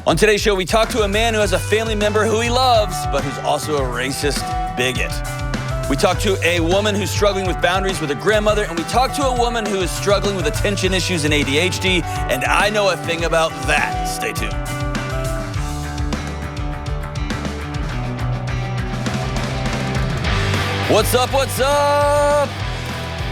On today's show, we talk to a man who has a family member who he loves, but who's also a racist bigot. We talk to a woman who's struggling with boundaries with her grandmother, and we talk to a woman who is struggling with attention issues and ADHD, and I know a thing about that. Stay tuned. What's up, what's up?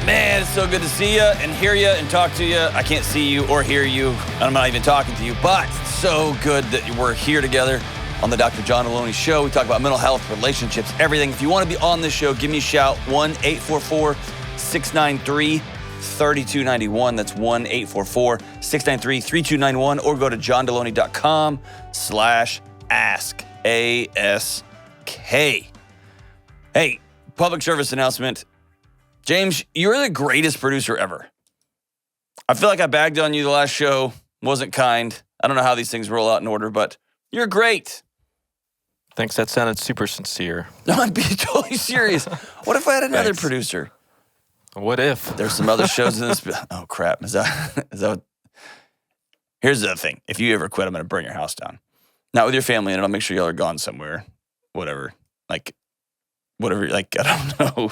Man, it's so good to see you and hear you and talk to you. I can't see you or hear you, and I'm not even talking to you, but so good that we're here together on the Dr. John Delony Show. We talk about mental health, relationships, everything. If you want to be on this show, give me a shout, 1-844-693-3291. That's 1-844-693-3291, or go to johndelony.com/ask, A-S-K. Hey, public service announcement. James, you're the greatest producer ever. I feel like I bagged on you the last show, wasn't kind. I don't know how these things roll out in order, but you're great. Thanks, that sounded super sincere. No, I'm being totally serious. What if I had another producer? What if? There's some other shows in this. Oh, crap. Is that what? Here's the thing. If you ever quit, I'm going to burn your house down. Not with your family in it. I'll make sure y'all are gone somewhere. Whatever. I don't know.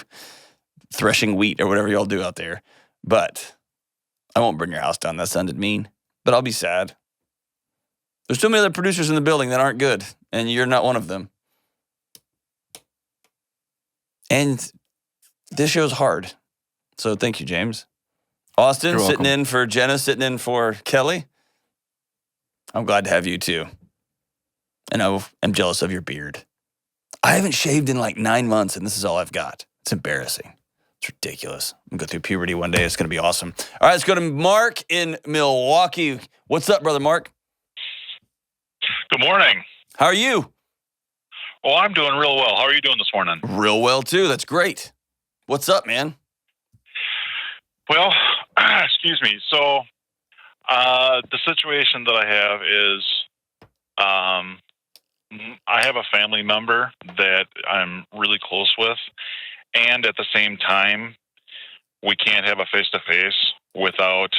Threshing wheat or whatever y'all do out there. But I won't burn your house down. That sounded mean. But I'll be sad. There's too many other producers in the building that aren't good, and you're not one of them. And this show's hard. So thank you, James. Austin, sitting in for Jenna, sitting in for Kelly. I'm glad to have you too. And I'm jealous of your beard. I haven't shaved in like 9 months, and this is all I've got. It's embarrassing. It's ridiculous. I'm going to go through puberty one day. It's going to be awesome. All right, let's go to Mark in Milwaukee. What's up, brother Mark? Good morning. How are you? Well, I'm doing real well. How are you doing this morning? Real well, too. That's great. What's up, man? Well, excuse me. So, the situation that I have is I have a family member that I'm really close with, and at the same time, we can't have a face-to-face without,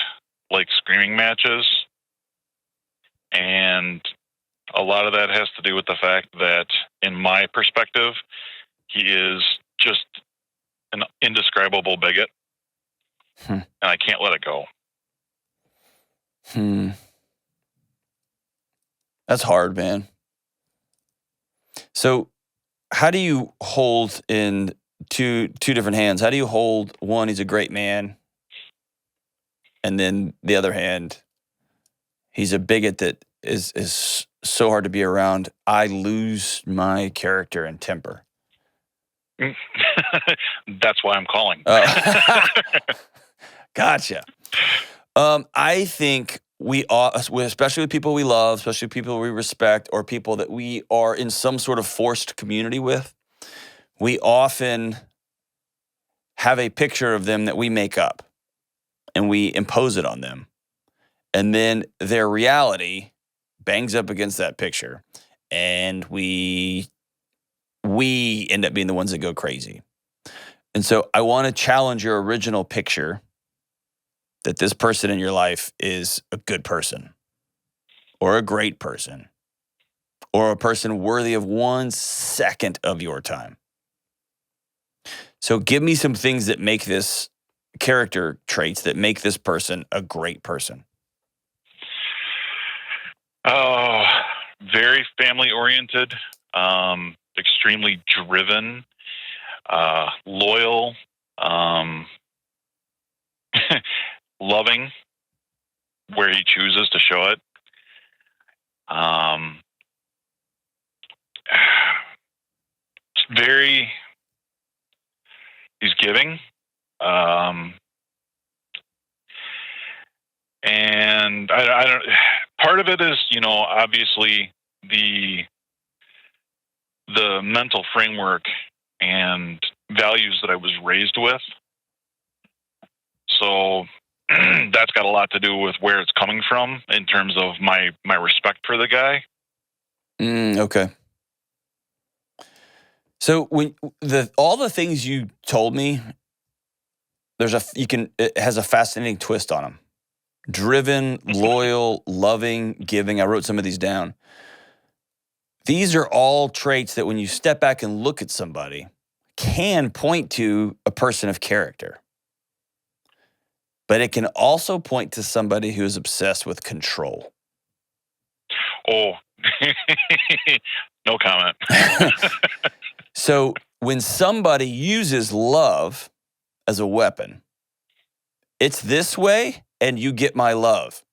like, screaming matches. And a lot of that has to do with the fact that, in my perspective, he is just an indescribable bigot, and I can't let it go. That's hard, man. So how do you hold in two different hands? How do you hold one, he's a great man, and then the other hand, he's a bigot that is so hard to be around, I lose my character and temper? That's why I'm calling. Gotcha. I think we all, especially with people we love, especially people we respect, or people that we are in some sort of forced community with, we often have a picture of them that we make up and we impose it on them. And then their reality bangs up against that picture, and we end up being the ones that go crazy. And so I want to challenge your original picture that this person in your life is a good person, or a great person, or a person worthy of 1 second of your time. So give me some things that make this character traits that make this person a great person. Very family-oriented, extremely driven, loyal, loving where he chooses to show it. He's giving. And I don't, part of it is, obviously the mental framework and values that I was raised with. So that's got a lot to do with where it's coming from in terms of my respect for the guy. Okay. So when all the things you told me, it has a fascinating twist on them. driven, loyal, loving, giving. I wrote some of these down. These are all traits that when you step back and look at somebody can point to a person of character. But it can also point to somebody who is obsessed with control. Oh, no comment. So when somebody uses love as a weapon, it's this way and you get my love.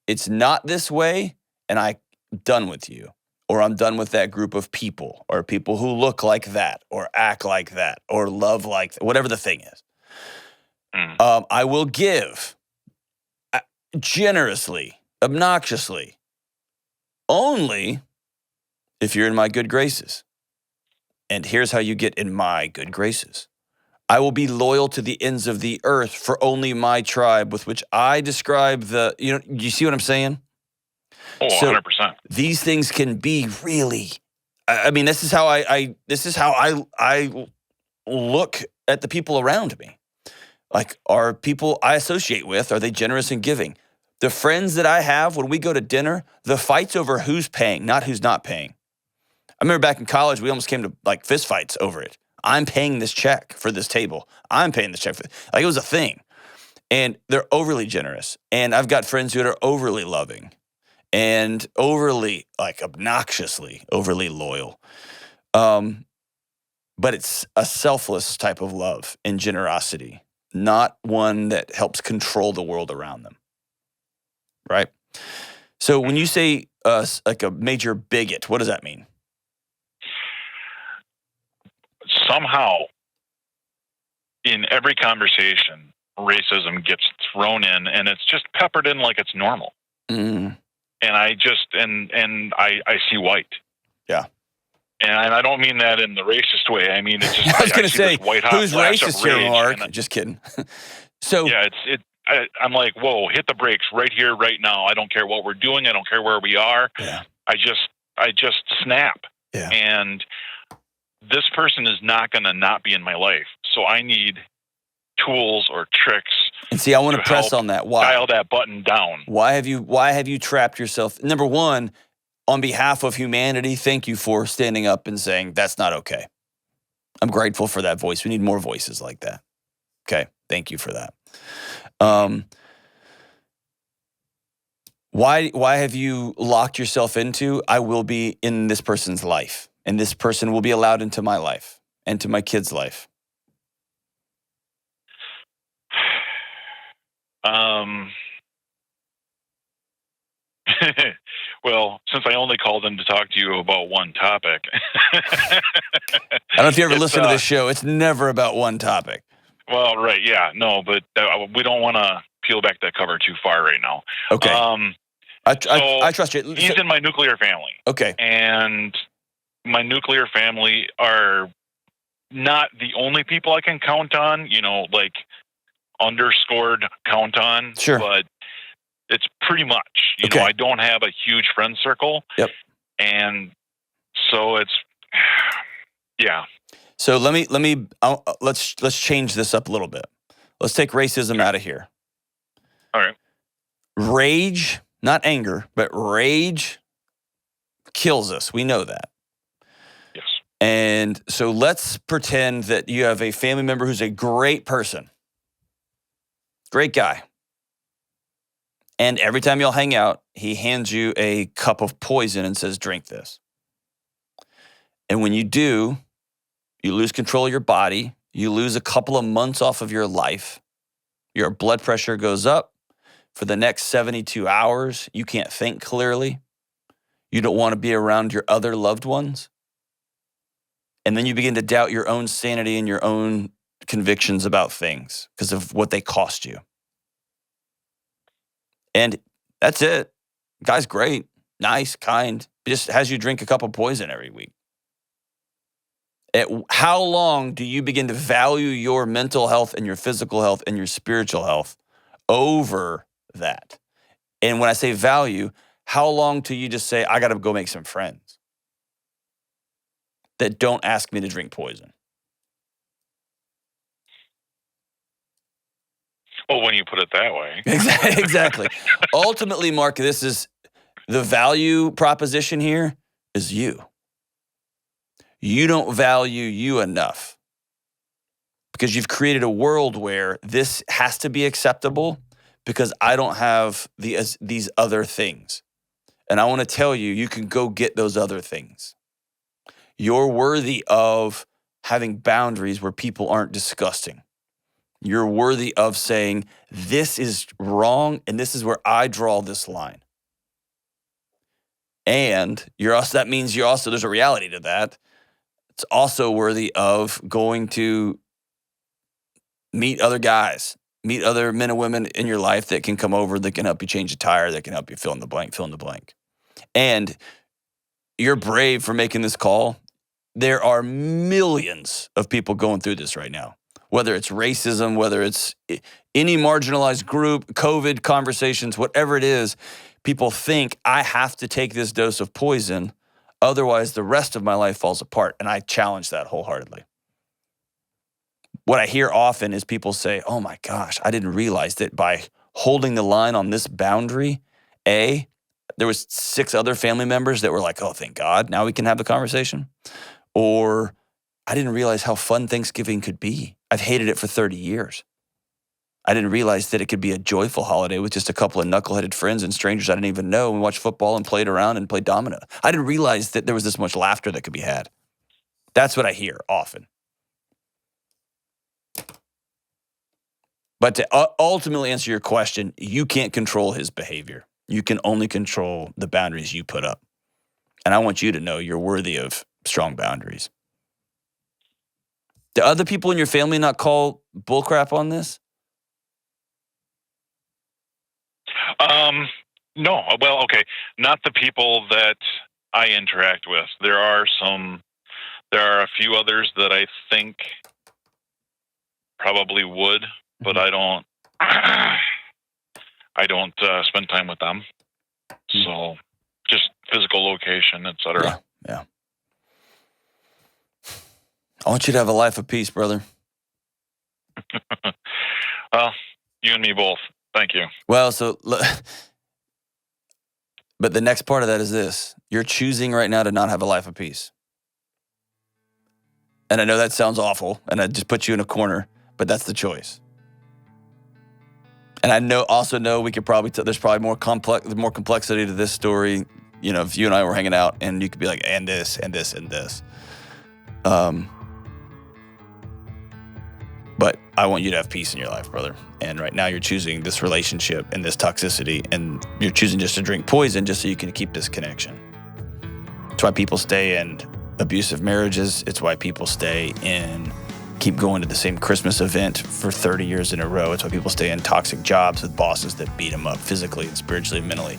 It's not this way and I'm done with you. Or I'm done with that group of people, or people who look like that, or act like that, or love like that, whatever the thing is. I will give generously, obnoxiously, only if you're in my good graces. And here's how you get in my good graces. I will be loyal to the ends of the earth for only my tribe, with which I describe you see what I'm saying? Oh, So 100%. these things can be really, I mean, this is how I look at the people around me. Like, are people I associate with, are they generous and giving? The friends that I have, when we go to dinner, the fight's over who's paying, not who's not paying. I remember back in college, we almost came to like fist fights over it. I'm paying this check for this table. I'm paying this check for like it was a thing. And they're overly generous. And I've got friends who are overly loving and overly, like obnoxiously, overly loyal. But it's a selfless type of love and generosity, not one that helps control the world around them. Right? So when you say like a major bigot, what does that mean? Somehow, in every conversation, racism gets thrown in, and it's just peppered in like it's normal. Mm. And I just I see white. Yeah. And I don't mean that in the racist way. I mean, it's just I was going to see say, this white hot who's flash racist of here, rage, Mark? and Just kidding. So yeah, I'm like, whoa, hit the brakes right here, right now. I don't care what we're doing. I don't care where we are. Yeah. I just snap. Yeah. And this person is not going to not be in my life. So I need tools or tricks. And see, I want to press on that. Why? Dial that button down. Why have you trapped yourself? Number one, on behalf of humanity, thank you for standing up and saying that's not okay. I'm grateful for that voice. We need more voices like that. Okay. Thank you for that. Why have you locked yourself into, I will be in this person's life, and this person will be allowed into my life and to my kids' life? Well, since I only called in to talk to you about one topic. I don't know if you ever listen to this show. It's never about one topic. Well, right. Yeah. No, but we don't want to peel back that cover too far right now. Okay. I trust you. He's in my nuclear family. Okay. And my nuclear family are not the only people I can count on, like underscored count on. Sure. But it's pretty much, Okay. I don't have a huge friend circle. Yep. And so it's, yeah. So let's change this up a little bit. Let's take racism out of here. All right. Rage, not anger, but rage kills us. We know that. Yes. And so let's pretend that you have a family member who's a great person. Great guy. And every time y'all hang out, he hands you a cup of poison and says, drink this. And when you do, you lose control of your body. You lose a couple of months off of your life. Your blood pressure goes up for the next 72 hours. You can't think clearly. You don't want to be around your other loved ones. And then you begin to doubt your own sanity and your own convictions about things because of what they cost you. And that's it. Guy's great, nice, kind. Just has you drink a cup of poison every week. How long do you begin to value your mental health and your physical health and your spiritual health over that? And when I say value, how long do you just say, I got to go make some friends that don't ask me to drink poison? Well, when you put it that way. Exactly. Ultimately, Mark, this is the value proposition here is you. You don't value you enough because you've created a world where this has to be acceptable because I don't have these other things. And I want to tell you, you can go get those other things. You're worthy of having boundaries where people aren't disgusting. You're worthy of saying, this is wrong, and this is where I draw this line. And that means there's a reality to that. It's also worthy of going to meet other guys, meet other men and women in your life that can come over, that can help you change a tire, that can help you fill in the blank. And you're brave for making this call. There are millions of people going through this right now, whether it's racism, whether it's any marginalized group, COVID conversations, whatever it is. People think I have to take this dose of poison, otherwise the rest of my life falls apart. And I challenge that wholeheartedly. What I hear often is people say, oh my gosh, I didn't realize that by holding the line on this boundary, there was 6 other family members that were like, oh, thank God, now we can have the conversation. Or I didn't realize how fun Thanksgiving could be. I've hated it for 30 years. I didn't realize that it could be a joyful holiday with just a couple of knuckleheaded friends and strangers I didn't even know and watched football and played around and played domino. I didn't realize that there was this much laughter that could be had. That's what I hear often. But to ultimately answer your question, you can't control his behavior. You can only control the boundaries you put up. And I want you to know you're worthy of strong boundaries. Do other people in your family not call bullcrap on this? No. Well, okay. Not the people that I interact with. There are a few others that I think probably would, but I don't spend time with them. So just physical location, etc. Yeah. I want you to have a life of peace, brother. Well, you and me both. Thank you. Well, but the next part of that is this. You're choosing right now to not have a life of peace. And I know that sounds awful, and I just put you in a corner, but that's the choice. And I also know we could probably there's probably more complexity to this story. You know, if you and I were hanging out, and you could be like, and this, and this, and this. But I want you to have peace in your life, brother. And right now you're choosing this relationship and this toxicity, and you're choosing just to drink poison just so you can keep this connection. It's why people stay in abusive marriages. It's why people keep going to the same Christmas event for 30 years in a row. It's why people stay in toxic jobs with bosses that beat them up physically and spiritually and mentally.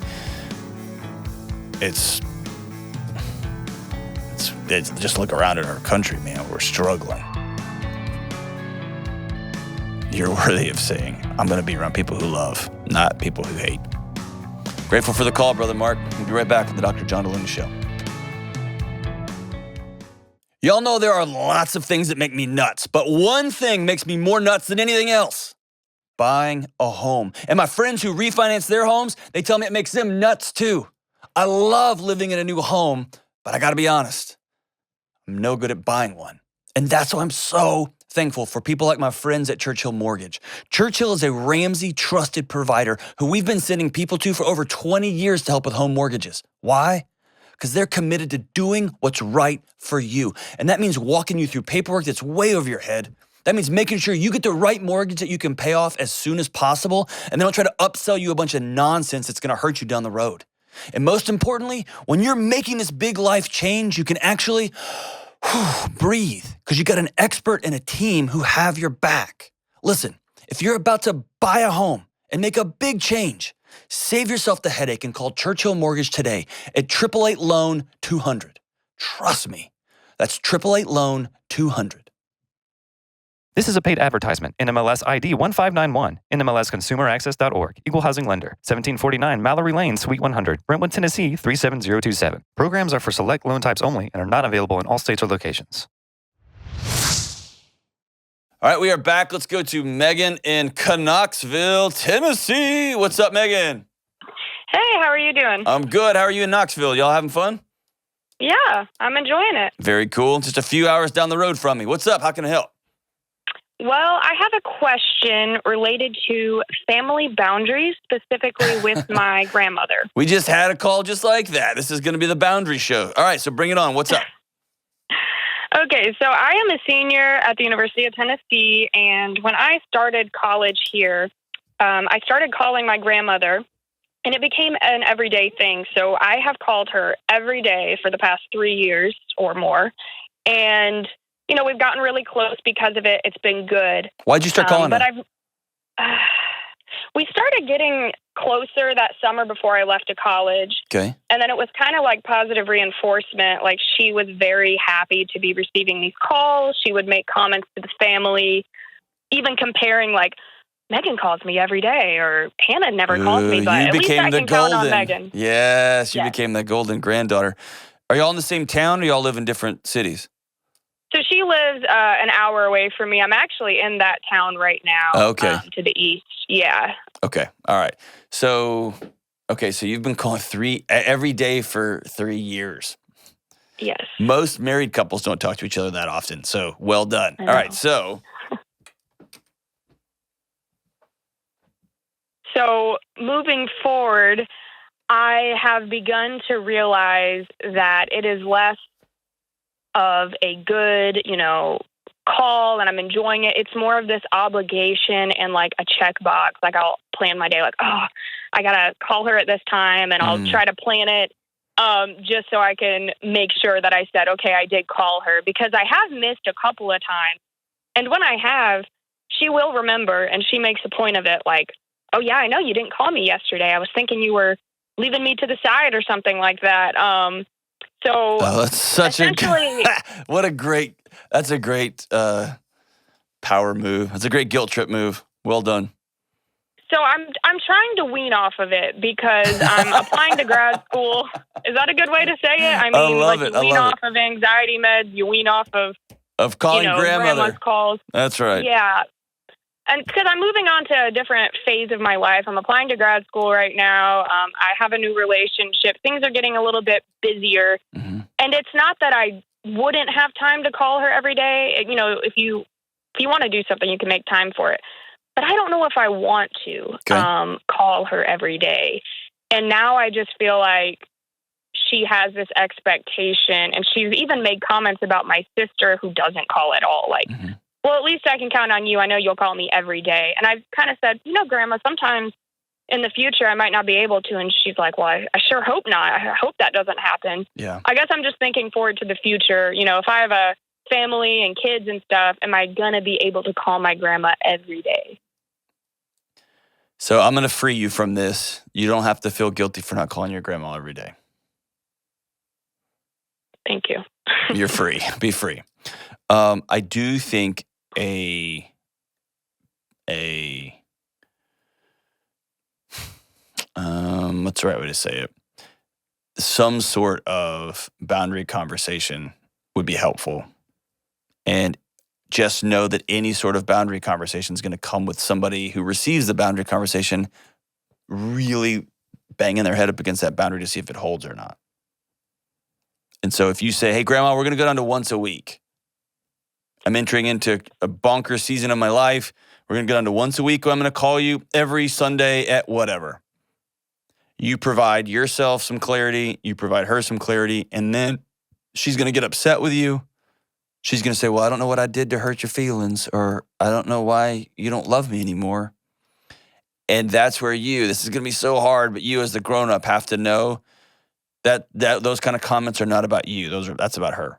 It's just look around at our country, man. We're struggling. You're worthy of saying, I'm going to be around people who love, not people who hate. Grateful for the call, Brother Mark. We'll be right back with the Dr. John Delony Show. Y'all know there are lots of things that make me nuts, but one thing makes me more nuts than anything else. Buying a home. And my friends who refinance their homes, they tell me it makes them nuts too. I love living in a new home, but I got to be honest, I'm no good at buying one. And that's why I'm so thankful for people like my friends at Churchill Mortgage. Churchill is a Ramsey trusted provider who we've been sending people to for over 20 years to help with home mortgages. Why? Because they're committed to doing what's right for you. And that means walking you through paperwork that's way over your head. That means making sure you get the right mortgage that you can pay off as soon as possible, and they don't try to upsell you a bunch of nonsense that's going to hurt you down the road. And most importantly, when you're making this big life change, you can actually breathe because you got an expert and a team who have your back. Listen, if you're about to buy a home and make a big change, save yourself the headache and call Churchill Mortgage today at 888-LOAN-200. Trust me, that's 888-LOAN-200. This is a paid advertisement. NMLS ID 1591. NMLSConsumerAccess.org. Equal housing lender. 1749 Mallory Lane, Suite 100. Brentwood, Tennessee 37027. Programs are for select loan types only and are not available in all states or locations. All right, we are back. Let's go to Megan in Knoxville, Tennessee. What's up, Megan? Hey, how are you doing? I'm good. How are you in Knoxville? Y'all having fun? Yeah, I'm enjoying it. Very cool. Just a few hours down the road from me. What's up? How can I help? Well, I have a question related to family boundaries, specifically with my grandmother. We just had a call just like that. This is going to be the boundary show. All right, so bring it on. What's up? Okay, so I am a senior at the University of Tennessee, and when I started college here, I started calling my grandmother, and it became an everyday thing. So I have called her every day for the past 3 years or more, and we've gotten really close because of it. It's been good. Why'd you start calling her? We started getting closer that summer before I left to college. Okay. And then it was kind of like positive reinforcement. Like, she was very happy to be receiving these calls. She would make comments to the family, even comparing, like, Megan calls me every day, or Hannah never calls me, but at least I can count on Megan. Yes, you became the golden granddaughter. Are y'all in the same town, or y'all live in different cities? So she lives an hour away from me. I'm actually in that town right now. Okay. To the east. Yeah. Okay. All right. So you've been calling every day for 3 years. Yes. Most married couples don't talk to each other that often, so well done. All right, so. So moving forward, I have begun to realize that it is less of a good, call, and I'm enjoying it. It's more of this obligation and like a checkbox. Like, I'll plan my day like, I got to call her at this time, and I'll try to plan it just so I can make sure that I said, okay, I did call her, because I have missed a couple of times. And when I have, she will remember, and she makes a point of it, like, oh yeah, I know you didn't call me yesterday. I was thinking you were leaving me to the side or something like that. So that's such that's a great power move. That's a great guilt trip move. Well done. So I'm trying to wean off of it, because I'm applying to grad school. Is that a good way to say it? I mean, you wean off of anxiety meds, you wean off of calling grandma's calls. That's right. Yeah. And because I'm moving on to a different phase of my life. I'm applying to grad school right now. I have a new relationship. Things are getting a little bit busier. Mm-hmm. And it's not that I wouldn't have time to call her every day. If you want to do something, you can make time for it. But I don't know if I want to call her every day. And now I just feel like she has this expectation. And she's even made comments about my sister, who doesn't call at all. Like, well, at least I can count on you. I know you'll call me every day. And I've kind of said, Grandma, sometimes in the future I might not be able to. And she's like, well, I sure hope not. I hope that doesn't happen. Yeah. I guess I'm just thinking forward to the future. If I have a family and kids and stuff, am I going to be able to call my grandma every day? So I'm going to free you from this. You don't have to feel guilty for not calling your grandma every day. Thank you. You're free. Be free. I do think what's the right way to say it? Some sort of boundary conversation would be helpful. And just know that any sort of boundary conversation is going to come with somebody who receives the boundary conversation really banging their head up against that boundary to see if it holds or not. And so if you say, hey, Grandma, we're going to go down to once a week. I'm entering into a bonkers season of my life. We're going to go down to once a week. I'm going to call you every Sunday at whatever. You provide yourself some clarity. You provide her some clarity. And then she's going to get upset with you. She's going to say, well, I don't know what I did to hurt your feelings, or I don't know why you don't love me anymore. And that's where this is going to be so hard, but you as the grown-up have to know that those kind of comments are not about you. That's about her.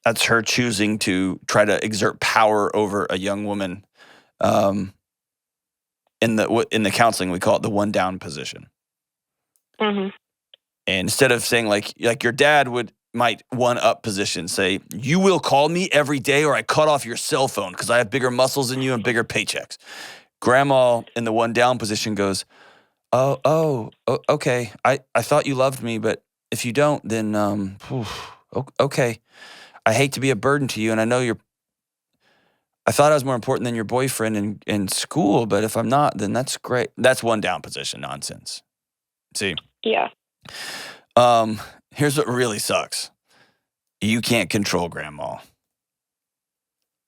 That's her choosing to try to exert power over a young woman. In the counseling, we call it the one down position. Mm-hmm. And instead of saying like your dad might one up position, say, you will call me every day or I cut off your cell phone because I have bigger muscles than you and bigger paychecks. Grandma in the one down position goes, oh, okay. I thought you loved me, but if you don't, then okay. I hate to be a burden to you, and I know you're I thought I was more important than your boyfriend in school, but if I'm not, then that's great. That's one down position nonsense. See? Yeah. Here's what really sucks. You can't control grandma.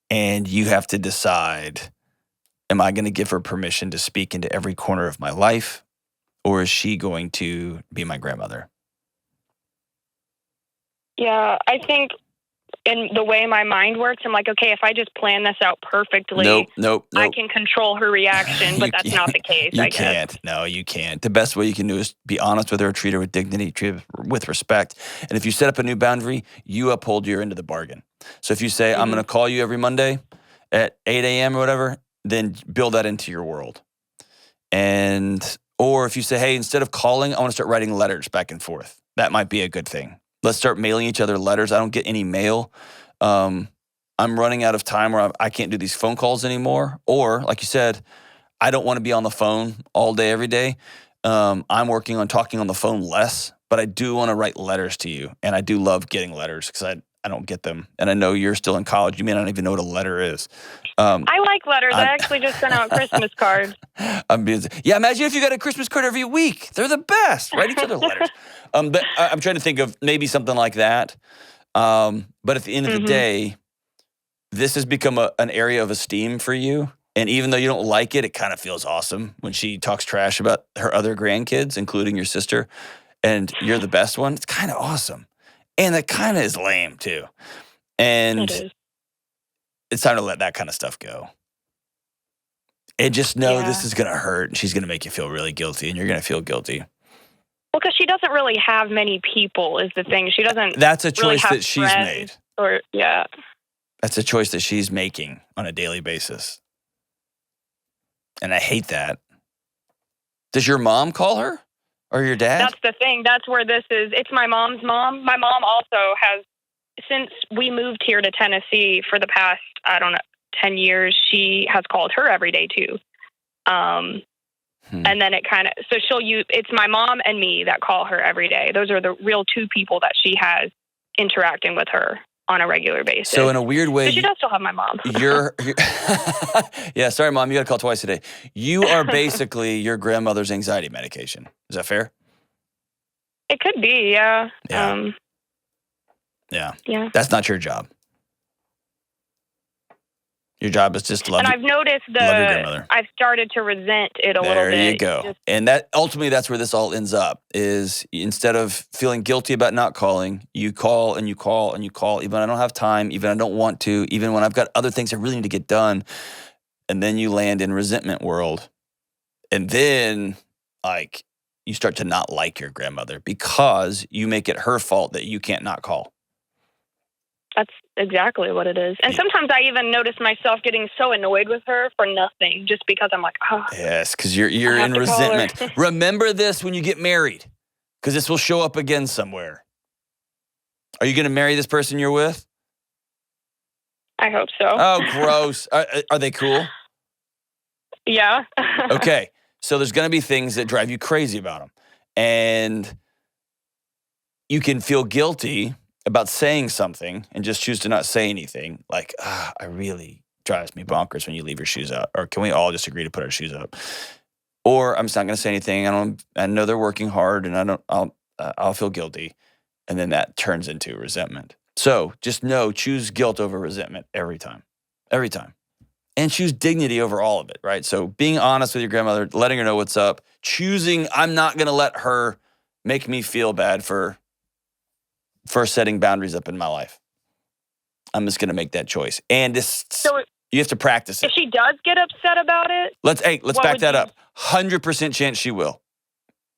And you have to decide, am I going to give her permission to speak into every corner of my life? Or is she going to be my grandmother? Yeah, I think in the way my mind works, I'm like, okay, if I just plan this out perfectly, Nope. I can control her reaction, but that's not the case, You I guess. can't. No, you can't. The best way you can do is be honest with her, treat her with dignity, treat her with respect. And if you set up a new boundary, you uphold your end of the bargain. So if you say, I'm going to call you every Monday at 8 a.m. or whatever, then build that into your world. Or if you say, hey, instead of calling, I want to start writing letters back and forth. That might be a good thing. Let's start mailing each other letters. I don't get any mail. I'm running out of time where I can't do these phone calls anymore. Or, like you said, I don't want to be on the phone all day, every day. I'm working on talking on the phone less, but I do want to write letters to you. And I do love getting letters because I don't get them. And I know you're still in college. You may not even know what a letter is. I like letters. I actually just sent out Christmas cards. I'm busy. Yeah, imagine if you got a Christmas card every week. They're the best. Write each other letters. But I'm trying to think of maybe something like that. But at the end of the day, this has become an area of esteem for you. And even though you don't like it, it kind of feels awesome when she talks trash about her other grandkids, including your sister, and you're the best one. It's kind of awesome. And that kind of is lame, too. And it's time to let that kind of stuff go. And just know this is going to hurt. And she's going to make you feel really guilty, and you're going to feel guilty. Well, because she doesn't really have many people is the thing. She doesn't. That's a really choice have that she's friends made. That's a choice that she's making on a daily basis. And I hate that. Does your mom call her or your dad? That's the thing. That's where this is. It's my mom's mom. My mom also has, since we moved here to Tennessee for the past, 10 years, she has called her every day too. And then it kind of, so it's my mom and me that call her every day. Those are the real two people that she has interacting with her on a regular basis. So in a weird way, she does still have my mom. you're yeah, sorry, Mom, you got to call twice a day. You are basically your grandmother's anxiety medication. Is that fair? It could be, yeah. Yeah. That's not your job. Your job is just to love. And I've noticed love your grandmother. I've started to resent it a little bit. There you go. And that ultimately, that's where this all ends up. Is instead of feeling guilty about not calling, you call and you call and you call, even when I don't have time, even when I don't want to, even when I've got other things I really need to get done, and then you land in resentment world, and then you start to not like your grandmother because you make it her fault that you can't not call. That's exactly what it is. And sometimes I even notice myself getting so annoyed with her for nothing, just because I'm like, oh. Yes, because you're in resentment. Remember this when you get married, because this will show up again somewhere. Are you going to marry this person you're with? I hope so. Oh, gross. Are they cool? Yeah. Okay, so there's going to be things that drive you crazy about them. And you can feel guilty about saying something and just choose to not say anything. Like, I really drives me bonkers when you leave your shoes out. Or can we all just agree to put our shoes up? Or I'm just not going to say anything. I know they're working hard, and I'll feel guilty. And then that turns into resentment. So just choose guilt over resentment every time. Every time. And choose dignity over all of it, right? So being honest with your grandmother, letting her know what's up, choosing I'm not going to let her make me feel bad for setting boundaries up in my life. I'm just going to make that choice. And you have to practice it. If she does get upset about it? Let's back that up. 100% chance she will.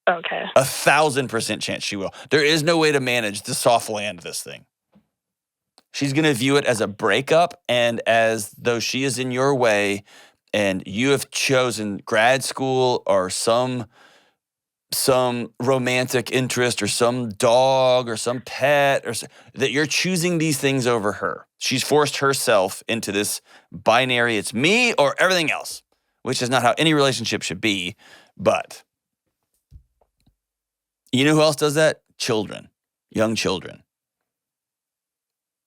Okay. 1,000% chance she will. There is no way to manage to soft land this thing. She's going to view it as a breakup and as though she is in your way and you have chosen grad school or some romantic interest or some dog or some pet that you're choosing these things over her. She's forced herself into this binary, it's me or everything else, which is not how any relationship should be. But you know who else does that? Children, young children.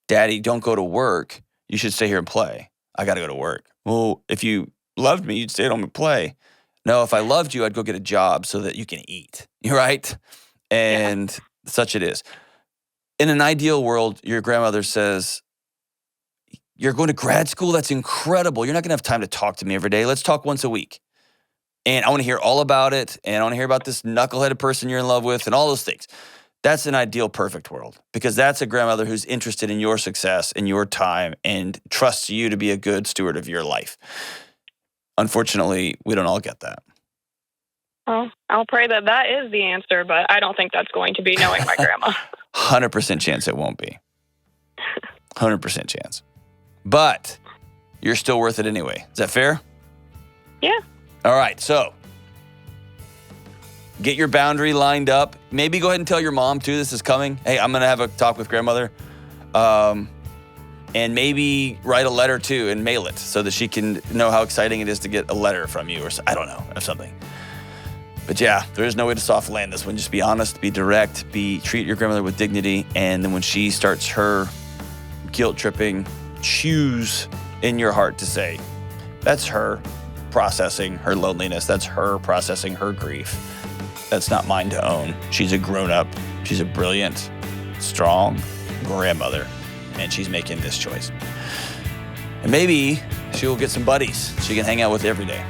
Daddy, don't go to work. You should stay here and play. I got to go to work. Well, if you loved me, you'd stay at home and play. No, if I loved you, I'd go get a job so that you can eat. You're right. And such it is. In an ideal world, your grandmother says, you're going to grad school? That's incredible. You're not going to have time to talk to me every day. Let's talk once a week. And I want to hear all about it. And I want to hear about this knuckleheaded person you're in love with and all those things. That's an ideal perfect world, because that's a grandmother who's interested in your success and your time and trusts you to be a good steward of your life. Unfortunately, we don't all get that. Well, I'll pray that that is the answer, but I don't think that's going to be, knowing my grandma. 100% chance it won't be. 100% chance. But you're still worth it anyway. Is that fair? Yeah. All right, so get your boundary lined up. Maybe go ahead and tell your mom, too, this is coming. Hey, I'm going to have a talk with grandmother. And maybe write a letter, too, and mail it so that she can know how exciting it is to get a letter from you, or I don't know, or something. But yeah, there is no way to soft land this one. Just be honest, be direct, treat your grandmother with dignity, and then when she starts her guilt-tripping, choose in your heart to say, that's her processing her loneliness. That's her processing her grief. That's not mine to own. She's a grown-up. She's a brilliant, strong grandmother, and she's making this choice. And maybe she'll get some buddies she can hang out with every day.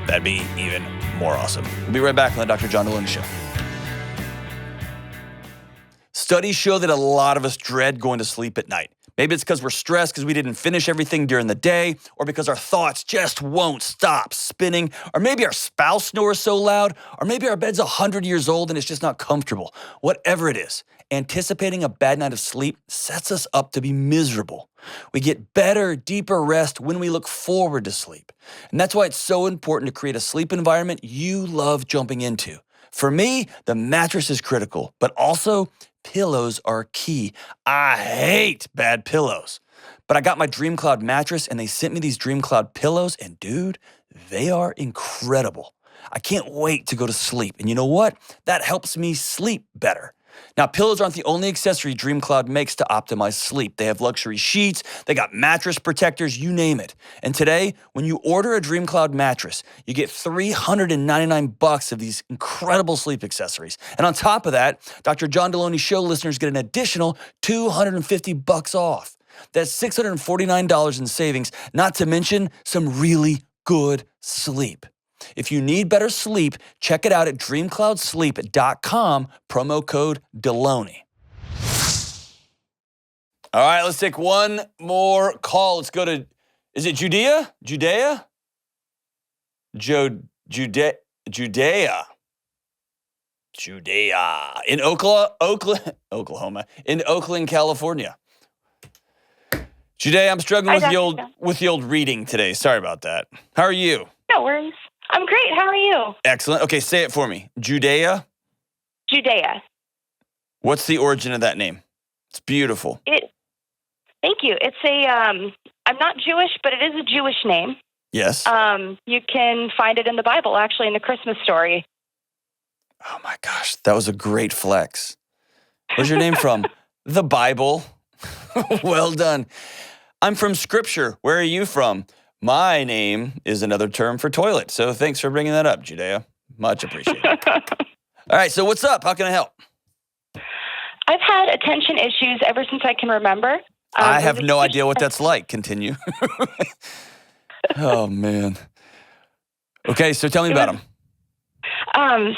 That'd be even more awesome. We'll be right back on the Dr. John Delony Show. Studies show that a lot of us dread going to sleep at night. Maybe it's because we're stressed because we didn't finish everything during the day, or because our thoughts just won't stop spinning, or maybe our spouse snores so loud, or maybe our bed's 100 years old and it's just not comfortable. Whatever it is, anticipating a bad night of sleep sets us up to be miserable. We get better, deeper rest when we look forward to sleep. And that's why it's so important to create a sleep environment you love jumping into. For me, the mattress is critical, but also pillows are key. I hate bad pillows. But I got my Dream Cloud mattress and they sent me these Dream Cloud pillows, and dude, they are incredible. I can't wait to go to sleep. And you know what? That helps me sleep better. Now, pillows aren't the only accessory Dream Cloud makes to optimize sleep. They have luxury sheets, they got mattress protectors, you name it. And today, when you order a Dream Cloud mattress, you get $399 of these incredible sleep accessories. And on top of that, Dr. John Delony Show listeners get an additional $250 off. That's $649 in savings, not to mention some really good sleep. If you need better sleep, check it out at dreamcloudsleep.com, promo code Delony. All right, let's take one more call. Let's go to, is it Judea? Judea? Judea. In Oklahoma. In Oakland, California. Judea, I'm struggling with the old reading today. Sorry about that. How are you? No worries. I'm great. How are you? Excellent. Okay, say it for me. Judea? Judea. What's the origin of that name? It's beautiful. Thank you. It's I'm not Jewish, but it is a Jewish name. Yes. You can find it in the Bible, actually, in the Christmas story. Oh my gosh, that was a great flex. Where's your name from? The Bible. Well done. I'm from Scripture. Where are you from? My name is another term for toilet, so thanks for bringing that up, Judea. Much appreciated. All right, so what's up? How can I help? I've had attention issues ever since I can remember. I have no idea what that's like. Continue. Oh, man. Okay, so tell me about them.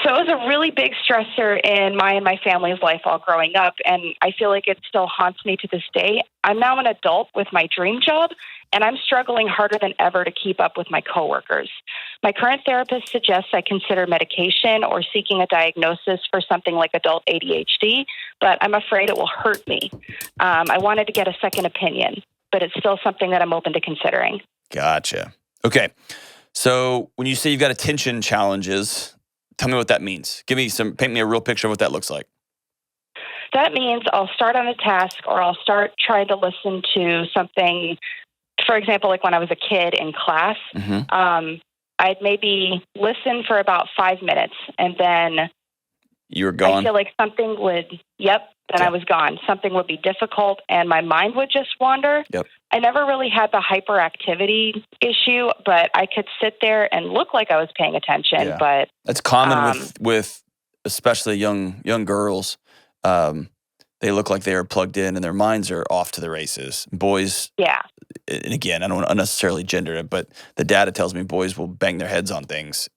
So it was a really big stressor in my and my family's life all growing up, and I feel like it still haunts me to this day. I'm now an adult with my dream job, and I'm struggling harder than ever to keep up with my coworkers. My current therapist suggests I consider medication or seeking a diagnosis for something like adult ADHD, but I'm afraid it will hurt me. I wanted to get a second opinion, but it's still something that I'm open to considering. Gotcha. Okay. So when you say you've got attention challenges, tell me what that means. Paint me a real picture of what that looks like. That means I'll start on a task or I'll start trying to listen to something, for example, like when I was a kid in class, I'd maybe listen for about 5 minutes and then you were gone. I feel like then I was gone. Something would be difficult and my mind would just wander. Yep. I never really had the hyperactivity issue, but I could sit there and look like I was paying attention. Yeah. But That's common with especially young girls. They look like they are plugged in and their minds are off to the races. Boys, yeah, and again, I don't unnecessarily gender it, but the data tells me boys will bang their heads on things,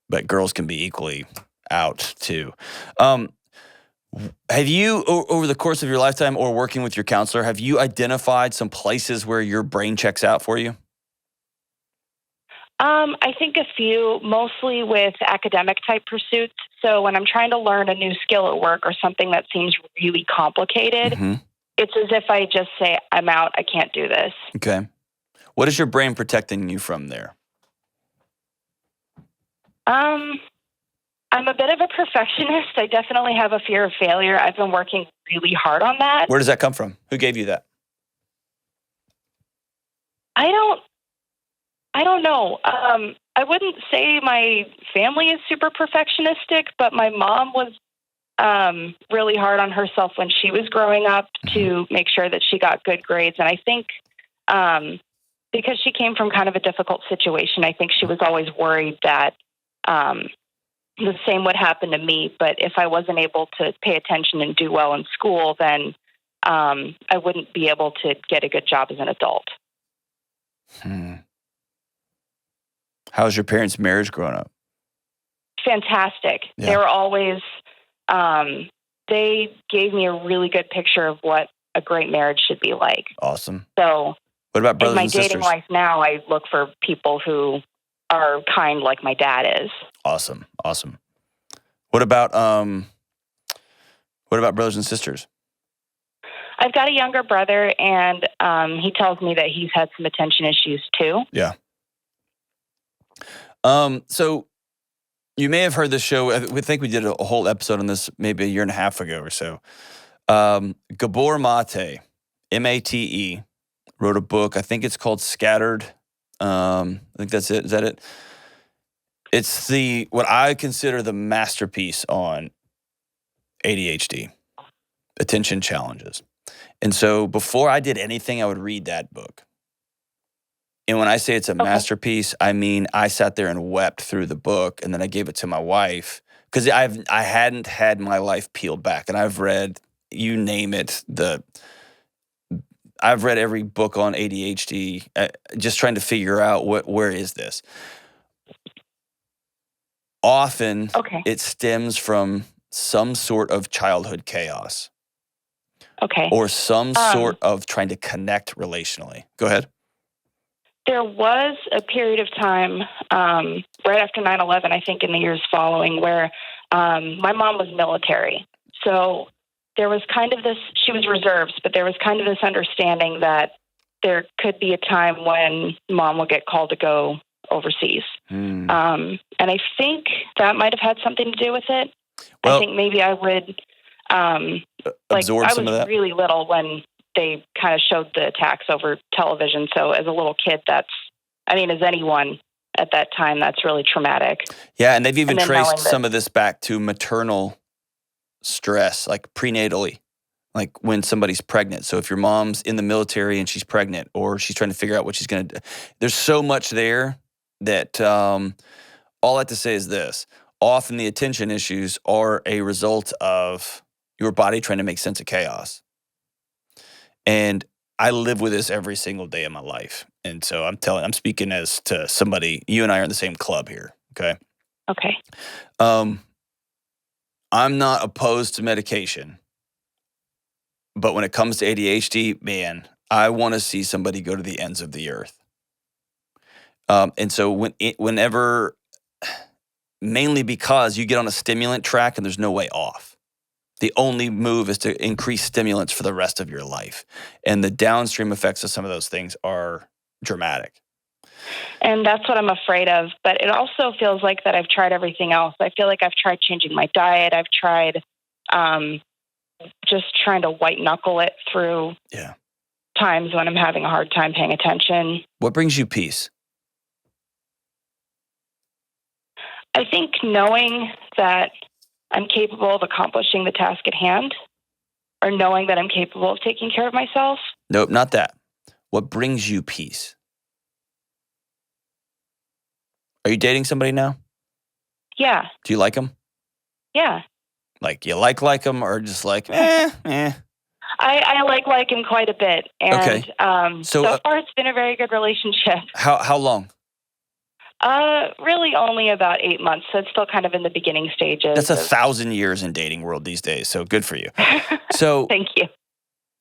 but girls can be equally out too. Have you, over the course of your lifetime or working with your counselor, have you identified some places where your brain checks out for you? I think a few, mostly with academic type pursuits. So when I'm trying to learn a new skill at work or something that seems really complicated, it's as if I just say, I'm out, I can't do this. Okay. What is your brain protecting you from there? I'm a bit of a perfectionist. I definitely have a fear of failure. I've been working really hard on that. Where does that come from? Who gave you that? I don't know. I wouldn't say my family is super perfectionistic, but my mom was really hard on herself when she was growing up to make sure that she got good grades. And I think because she came from kind of a difficult situation, I think she was always worried that the same would happen to me. But if I wasn't able to pay attention and do well in school, then I wouldn't be able to get a good job as an adult. How's your parents' marriage growing up? Fantastic. Yeah. They were always, they gave me a really good picture of what a great marriage should be like. Awesome. So what about brothers in my and sisters? dating life now, I look for people who are kind like my dad is. Awesome. What about brothers and sisters? I've got a younger brother, and he tells me that he's had some attention issues too. Yeah. So you may have heard this show. We think we did a whole episode on this maybe a year and a half ago or so. Gabor Mate, Mate, wrote a book. I think it's called Scattered. I think that's it. Is that it? It's what I consider the masterpiece on ADHD, attention challenges. And so before I did anything, I would read that book. And when I say it's a masterpiece, I mean I sat there and wept through the book, and then I gave it to my wife because I hadn't had my life peeled back, and I've read, you name it, I've read every book on ADHD, just trying to figure out where is this. Often, it stems from some sort of childhood chaos. Okay. Or some sort of trying to connect relationally. Go ahead. There was a period of time right after 9/11, I think in the years following, where my mom was military. So there was kind of this, she was reserves, but there was kind of this understanding that there could be a time when mom would get called to go overseas. And I think that might have had something to do with it. Well, I think maybe I would... absorb some of that? I was really little when they kind of showed the attacks over television. So as a little kid, as anyone at that time, that's really traumatic. Yeah, and they've even traced some of this back to maternal stress, like prenatally, like when somebody's pregnant. So if your mom's in the military and she's pregnant, or she's trying to figure out what she's going to do, there's so much there that all I have to say is this. Often the attention issues are a result of your body trying to make sense of chaos. And I live with this every single day of my life. And so I'm speaking as to somebody, you and I are in the same club here. Okay. Okay. I'm not opposed to medication, but when it comes to ADHD, man, I want to see somebody go to the ends of the earth. And so whenever, mainly because you get on a stimulant track and there's no way off. The only move is to increase stimulants for the rest of your life. And the downstream effects of some of those things are dramatic. And that's what I'm afraid of. But it also feels like that I've tried everything else. I feel like I've tried changing my diet. I've tried just trying to white knuckle it through times when I'm having a hard time paying attention. What brings you peace? I think knowing that I'm capable of accomplishing the task at hand, or knowing that I'm capable of taking care of myself. Nope, not that. What brings you peace? Are you dating somebody now? Yeah. Do you like them? Yeah. Like you like them, or just like eh? I like him quite a bit. And Okay. so far it's been a very good relationship. How long? Really only about 8 months. So it's still kind of in the beginning stages. That's 1,000 years in dating world these days. So good for you. So Thank you.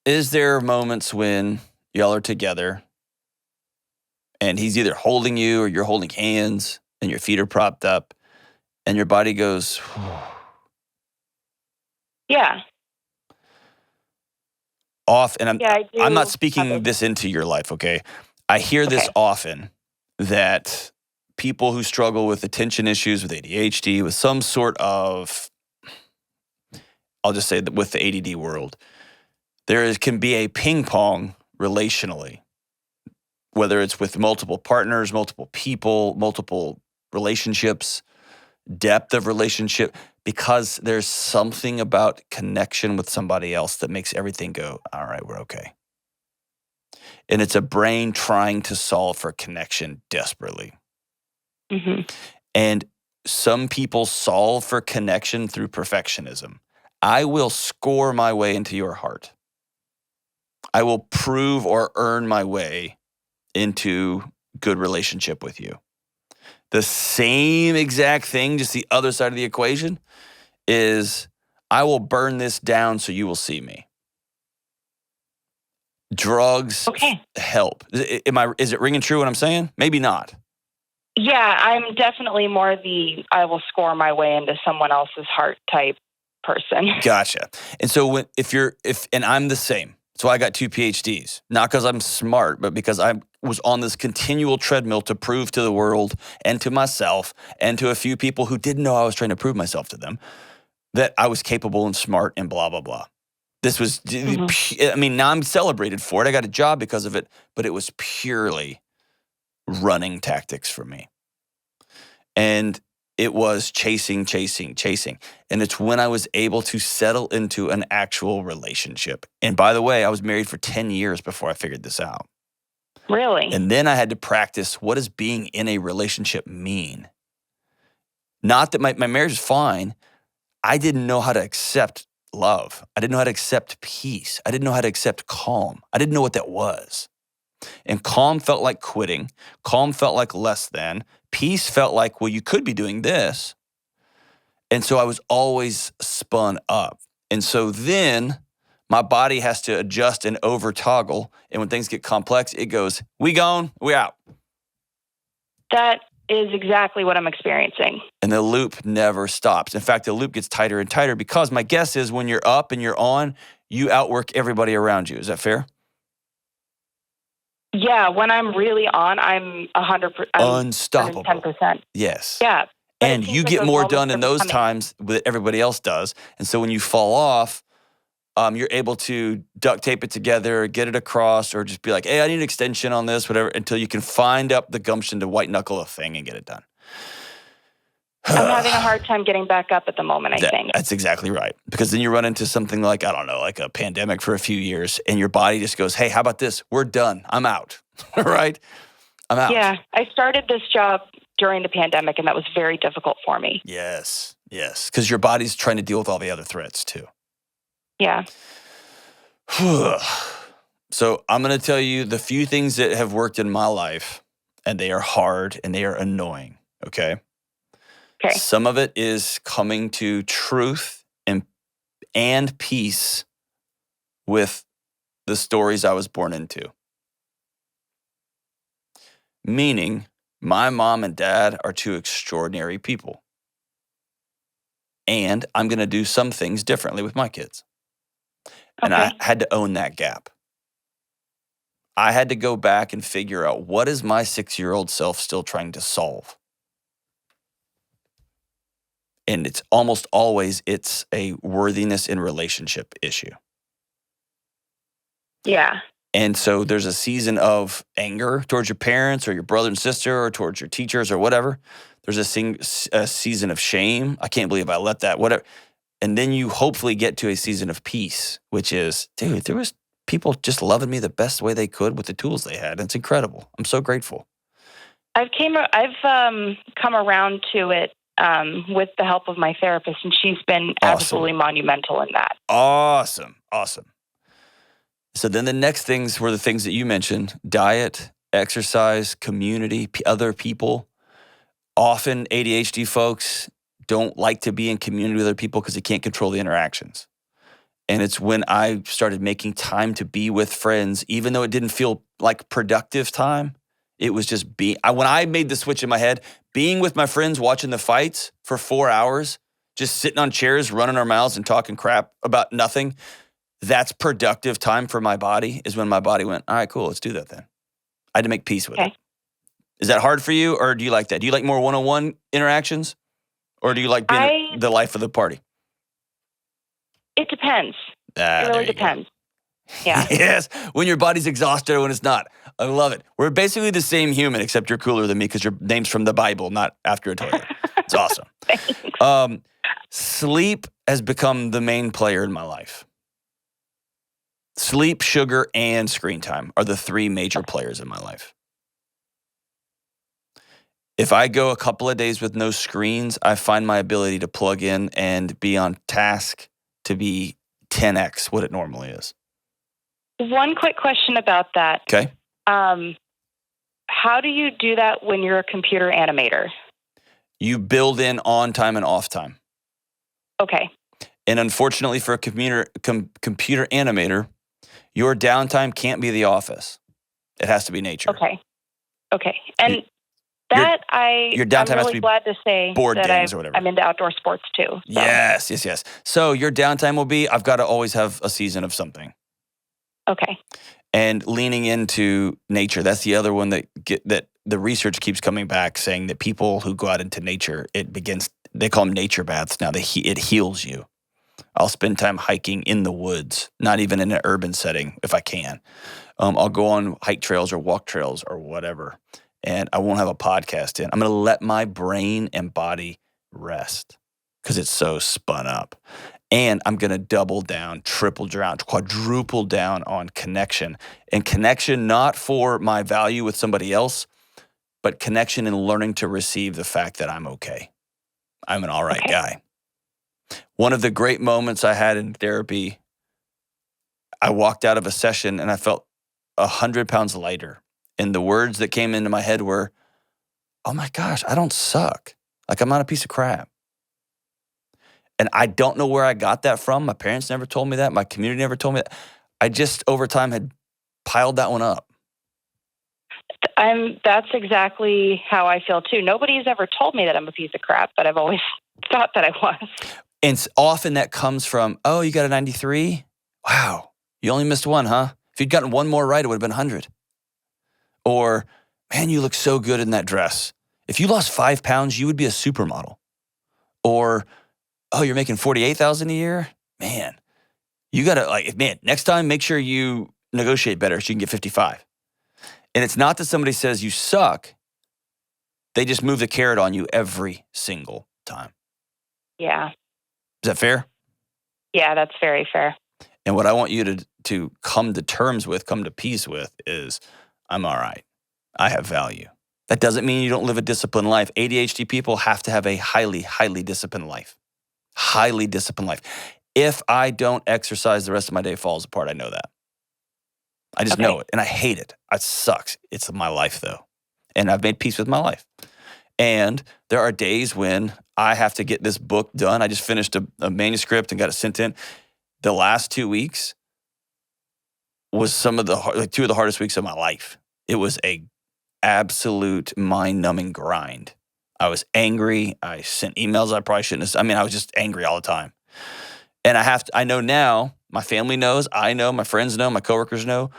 is there moments when y'all are together and he's either holding you or you're holding hands and your feet are propped up and your body goes, Yeah. off? And I'm not do speaking have this into your life, okay? I hear this Okay. often, that people who struggle with attention issues, with ADHD, with some sort of, I'll just say that with the ADD world, can be a ping pong relationally, whether it's with multiple partners, multiple people, multiple relationships, depth of relationship, because there's something about connection with somebody else that makes everything go, all right, we're okay. And it's a brain trying to solve for connection desperately. Mm-hmm. And some people solve for connection through perfectionism. I will score my way into your heart. I will prove or earn my way into good relationship with you. The same exact thing, just the other side of the equation, is I will burn this down so you will see me. Drugs help. Is it ringing true what I'm saying? Maybe not. Yeah, I'm definitely more I will score my way into someone else's heart type person. Gotcha. And so and I'm the same. So I got 2 PhDs, not because I'm smart, but because I was on this continual treadmill to prove to the world and to myself and to a few people who didn't know I was trying to prove myself to them that I was capable and smart and blah, blah, blah. This was, now I'm celebrated for it. I got a job because of it, but it was purely running tactics for me. And it was chasing. And it's when I was able to settle into an actual relationship. And by the way, I was married for 10 years before I figured this out. Really? And then I had to practice, what does being in a relationship mean? Not that my marriage is fine. I didn't know how to accept love. I didn't know how to accept peace. I didn't know how to accept calm. I didn't know what that was. And calm felt like quitting. Calm felt like less than. Peace felt like, well, you could be doing this. And so I was always spun up. And so then my body has to adjust and over toggle. And when things get complex, it goes, we gone, we out. That is exactly what I'm experiencing. And the loop never stops. In fact, the loop gets tighter and tighter because my guess is when you're up and you're on, you outwork everybody around you. Is that fair? Yeah, when I'm really on, I'm 100%. Unstoppable. 110%. Yes. Yeah. And you get more done in those times that everybody else does. And so when you fall off, you're able to duct tape it together, get it across, or just be like, hey, I need an extension on this, whatever, until you can find up the gumption to white knuckle a thing and get it done. I'm having a hard time getting back up at the moment, I think. That's exactly right. Because then you run into something like, I don't know, like a pandemic for a few years, and your body just goes, hey, how about this? We're done. I'm out. Right? I'm out. Yeah. I started this job during the pandemic, and that was very difficult for me. Yes. Because your body's trying to deal with all the other threats, too. Yeah. So I'm going to tell you the few things that have worked in my life, and they are hard and they are annoying, okay? Okay. Some of it is coming to truth and peace with the stories I was born into. Meaning, my mom and dad are 2 extraordinary people. And I'm going to do some things differently with my kids. And I had to own that gap. I had to go back and figure out, what is my 6-year-old self still trying to solve? And it's almost always, it's a worthiness in relationship issue. Yeah. And so there's a season of anger towards your parents or your brother and sister or towards your teachers or whatever. There's a season of shame. I can't believe I let that, whatever. And then you hopefully get to a season of peace, which is, dude, there was people just loving me the best way they could with the tools they had. It's incredible. I'm so grateful. I've come around to it with the help of my therapist, and she's been absolutely monumental in that. Awesome. So then the next things were the things that you mentioned: diet, exercise, community, other people. Often ADHD folks don't like to be in community with other people because they can't control the interactions. And it's when I started making time to be with friends, even though it didn't feel like productive time, it was just when I made the switch in my head, being with my friends, watching the fights for 4 hours, just sitting on chairs, running our mouths and talking crap about nothing, that's productive time for my body, is when my body went, all right, cool, let's do that then. I had to make peace with it. Is that hard for you, or do you like that? Do you like more one-on-one interactions, or do you like being the life of the party? It depends. It really depends. Yeah. Yes, when your body's exhausted or when it's not. I love it. We're basically the same human, except you're cooler than me because your name's from the Bible, not after a toilet. It's awesome. Sleep has become the main player in my life. Sleep, sugar, and screen time are the three major players in my life. If I go a couple of days with no screens, I find my ability to plug in and be on task to be 10x what it normally is. One quick question about that. Okay. How do you do that when you're a computer animator? You build in on time and off time. Okay. And unfortunately for a computer animator, your downtime can't be the office. It has to be nature. Okay. And your downtime I'm really glad to say board that games or whatever. I'm into outdoor sports too. So. Yes. So your downtime will be, I've got to always have a season of something. Okay. And leaning into nature. That's the other one that the research keeps coming back saying that people who go out into nature, they call them nature baths now. It heals you. I'll spend time hiking in the woods, not even in an urban setting if I can. I'll go on hike trails or walk trails or whatever, and I won't have a podcast in. I'm going to let my brain and body rest because it's so spun up. And I'm going to double down, triple down, quadruple down on connection. And connection not for my value with somebody else, but connection in learning to receive the fact that I'm okay. I'm an all right guy. One of the great moments I had in therapy, I walked out of a session and I felt 100 pounds lighter. And the words that came into my head were, oh my gosh, I don't suck. Like I'm not a piece of crap. And I don't know where I got that from. My parents never told me that. My community never told me that. I just over time had piled that one up. That's exactly how I feel too. Nobody's ever told me that I'm a piece of crap, but I've always thought that I was. And often that comes from, oh, you got a 93? Wow, you only missed one, huh? If you'd gotten one more right, it would have been 100. Or, man, you look so good in that dress. If you lost 5 pounds, you would be a supermodel. Or, oh, you're making $48,000 a year? Man, you got to next time make sure you negotiate better so you can get 55. And it's not that somebody says you suck. They just move the carrot on you every single time. Yeah. Is that fair? Yeah, that's very fair. And what I want you to come to terms with, come to peace with is, I'm all right. I have value. That doesn't mean you don't live a disciplined life. ADHD people have to have a highly, highly disciplined life. Highly disciplined life. If I don't exercise, the rest of my day falls apart. I know that. I just know it, and I hate it. It sucks. It's my life, though, and I've made peace with my life. And there are days when I have to get this book done. I just finished a manuscript and got it sent in. The last 2 weeks was two of the hardest weeks of my life. It was a absolute mind-numbing grind. I was angry. I sent emails I probably shouldn't have. I was just angry all the time. And I know now, my family knows, I know, my friends know, my coworkers know,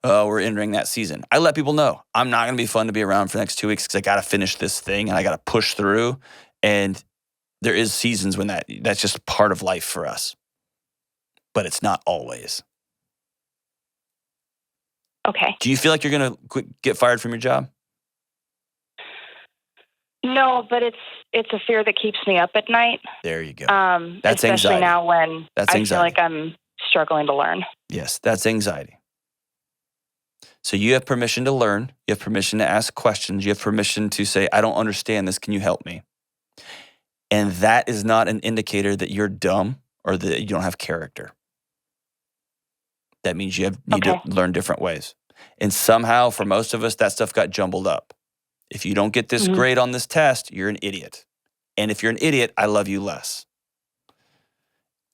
we're entering that season. I let people know I'm not going to be fun to be around for the next 2 weeks because I got to finish this thing and I got to push through. And there is seasons when that's just part of life for us. But it's not always. Okay. Do you feel like you're going to get fired from your job? No, but it's a fear that keeps me up at night. There you go. That's especially anxiety. Now when That's I anxiety. feel like I'm struggling to learn. Yes, that's anxiety. So you have permission to learn. You have permission to ask questions. You have permission to say, I don't understand this. Can you help me? And that is not an indicator that you're dumb or that you don't have character. That means you need to learn different ways. And somehow, for most of us, that stuff got jumbled up. If you don't get this grade on this test, you're an idiot. And if you're an idiot, I love you less.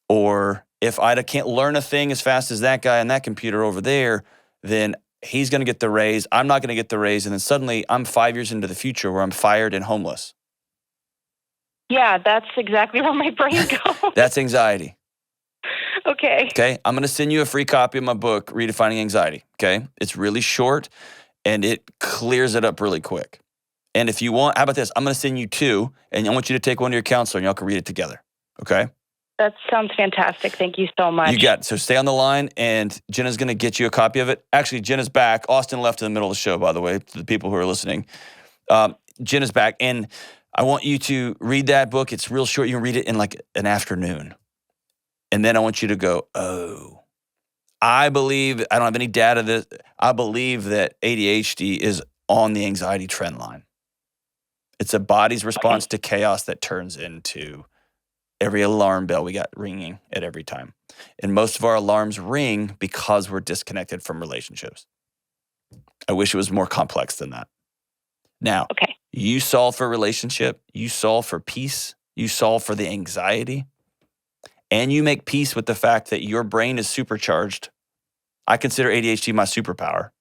Or if I can't learn a thing as fast as that guy on that computer over there, then he's going to get the raise. I'm not going to get the raise. And then suddenly I'm 5 years into the future where I'm fired and homeless. Yeah, that's exactly where my brain goes. That's anxiety. Okay. Okay. I'm going to send you a free copy of my book, Redefining Anxiety. Okay. It's really short and it clears it up really quick. And if you want, how about this? I'm going to send you 2 and I want you to take one to your counselor and y'all can read it together. Okay. That sounds fantastic. Thank you so much. You got it. So stay on the line and Jenna's going to get you a copy of it. Actually, Jenna's back. Austin left in the middle of the show, by the way, to the people who are listening. Jenna's back. And I want you to read that book. It's real short. You can read it in like an afternoon. And then I want you to go, oh, I believe, I don't have any data that, I believe that ADHD is on the anxiety trend line. It's a body's response to chaos that turns into every alarm bell we got ringing at every time. And most of our alarms ring because we're disconnected from relationships. I wish it was more complex than that. Now, you solve for relationship, you solve for peace, you solve for the anxiety, and you make peace with the fact that your brain is supercharged. I consider ADHD my superpower.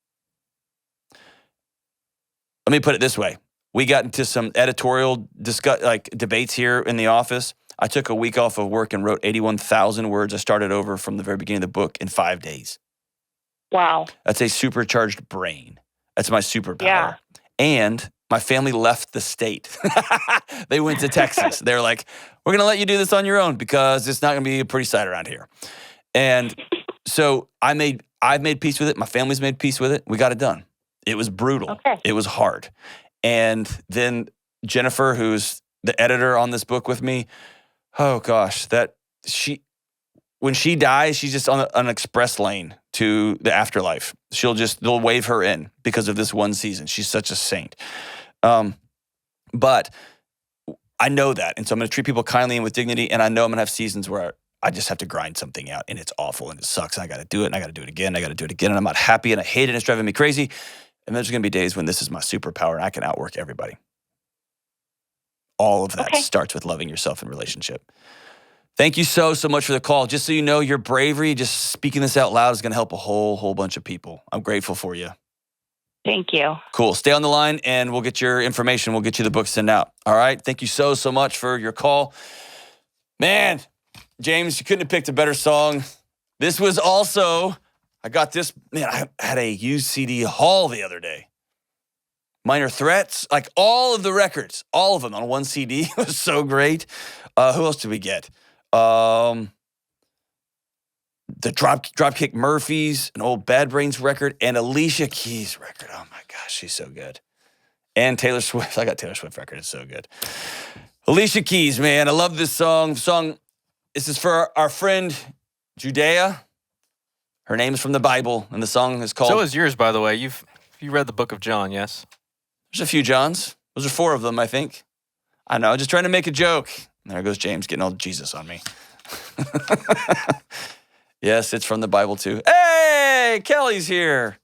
Let me put it this way. We got into some editorial debates here in the office. I took a week off of work and wrote 81,000 words. I started over from the very beginning of the book in 5 days. Wow. That's a supercharged brain. That's my superpower. Yeah. And my family left the state. They went to Texas. They're like, we're going to let you do this on your own because it's not going to be a pretty sight around here. And so I've made peace with it. My family's made peace with it. We got it done. It was brutal. Okay. It was hard. And then Jennifer, who's the editor on this book with me, oh gosh, when she dies, she's just on an express lane to the afterlife. They'll wave her in because of this one season. She's such a saint. But I know that. And so I'm going to treat people kindly and with dignity. And I know I'm going to have seasons where I just have to grind something out and it's awful and it sucks. And I got to do it and I got to do it again. And I got to do it again. And I'm not happy and I hate it and it's driving me crazy. And there's going to be days when this is my superpower and I can outwork everybody. All of that starts with loving yourself in relationship. Thank you so much for the call. Just so you know, your bravery, just speaking this out loud is going to help a whole bunch of people. I'm grateful for you. Thank you. Cool. Stay on the line and we'll get your information. We'll get you the book sent out. All right. Thank you so much for your call. Man, James, you couldn't have picked a better song. This was also, I got this, man, I had a used CD haul the other day. Minor Threats, like all of the records, all of them on one CD. It was so great. Who else did we get? The Dropkick Murphys, an old Bad Brains record, and Alicia Keys record. Oh my gosh, she's so good. And Taylor Swift. I got Taylor Swift record. It's so good. Alicia Keys, man, I love this song. This is for our friend Judea. Her name is from the Bible, and the song is called. So is yours, by the way. You read the book of John, yes? There's a few Johns. Those are 4 of them, I think. I know, just trying to make a joke. And there goes James getting all Jesus on me. Yes, it's from the Bible too. Hey, Kelly's here.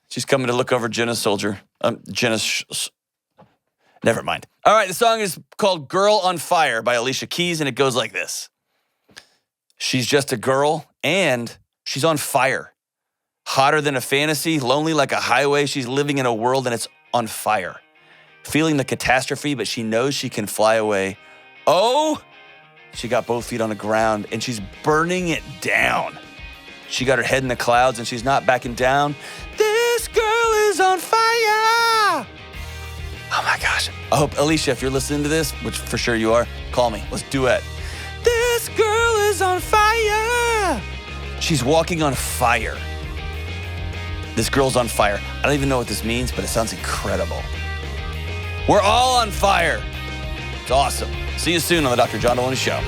She's coming to look over Jenna's soldier. Never mind. All right, the song is called Girl on Fire by Alicia Keys, and it goes like this. She's just a girl, and she's on fire. Hotter than a fantasy, lonely like a highway. She's living in a world, and it's on fire. Feeling the catastrophe, but she knows she can fly away. Oh, she got both feet on the ground, and she's burning it down. She got her head in the clouds, and she's not backing down. This girl is on fire. Oh my gosh. I hope, Alicia, if you're listening to this, which for sure you are, call me. Let's duet. This girl is on fire. She's walking on fire. This girl's on fire. I don't even know what this means, but it sounds incredible. We're all on fire. It's awesome. See you soon on the Dr. John Delony Show.